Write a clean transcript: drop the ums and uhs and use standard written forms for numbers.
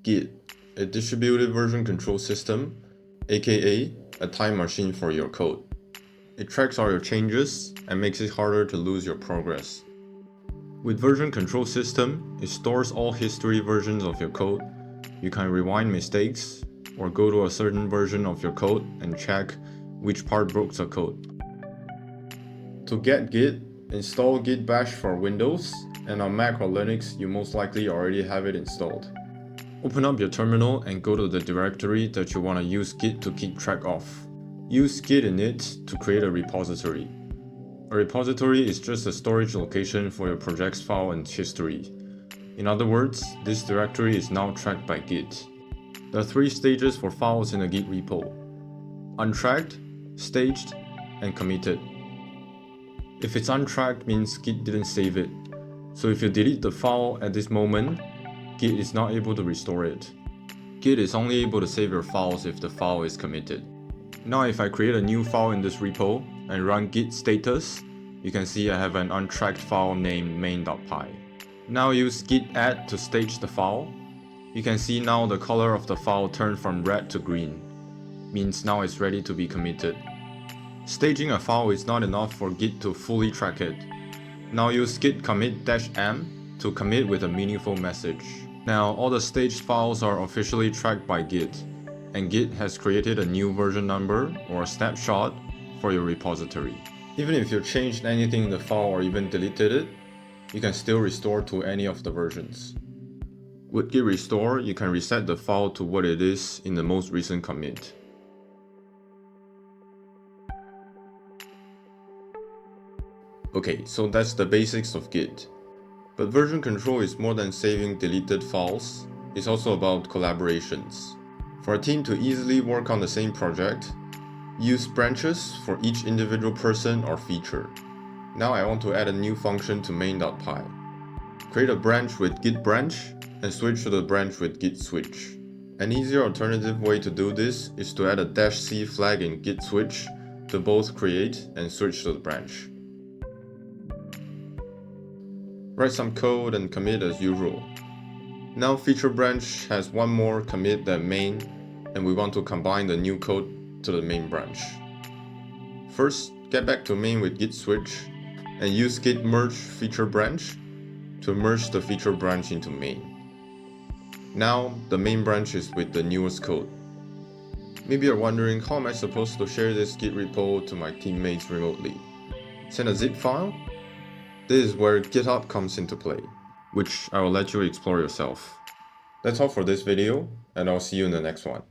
Git, a distributed version control system, aka a time machine for your code. It tracks all your changes and makes it harder to lose your progress. With version control system, it stores all history versions of your code. You can rewind mistakes or go to a certain version of your code and check which part broke the code. To get Git, install Git Bash for Windows, and on Mac or Linux you most likely already have it installed. Open up your terminal and go to the directory that you want to use Git to keep track of. Use Git init to create a repository. A repository is just a storage location for your project's file and history. In other words, this directory is now tracked by Git. There are 3 stages for files in a Git repo: untracked, staged, and committed. If it's untracked means Git didn't save it. So if you delete the file at this moment, Git is not able to restore it. Git is only able to save your files if the file is committed. Now if I create a new file in this repo and run git status, you can see I have an untracked file named main.py. Now use git add to stage the file. You can see now the color of the file turned from red to green. Means now it's ready to be committed. Staging a file is not enough for Git to fully track it. Now use git commit -m to commit with a meaningful message. Now all the staged files are officially tracked by Git, and Git has created a new version number or a snapshot for your repository. Even if you changed anything in the file or even deleted it, you can still restore to any of the versions. With git restore, you can reset the file to what it is in the most recent commit. Okay, so that's the basics of Git. But version control is more than saving deleted files, it's also about collaborations. For a team to easily work on the same project, use branches for each individual person or feature. Now I want to add a new function to main.py. Create a branch with git branch and switch to the branch with git switch. An easier alternative way to do this is to add a -c flag in git switch to both create and switch to the branch. Write some code and commit as usual. Now feature branch has one more commit than main, and we want to combine the new code to the main branch. First, get back to main with git switch and use git merge feature branch to merge the feature branch into main. Now the main branch is with the newest code. Maybe you're wondering, how am I supposed to share this git repo to my teammates remotely? Send a zip file? This is where GitHub comes into play, which I will let you explore yourself. That's all for this video, and I'll see you in the next one.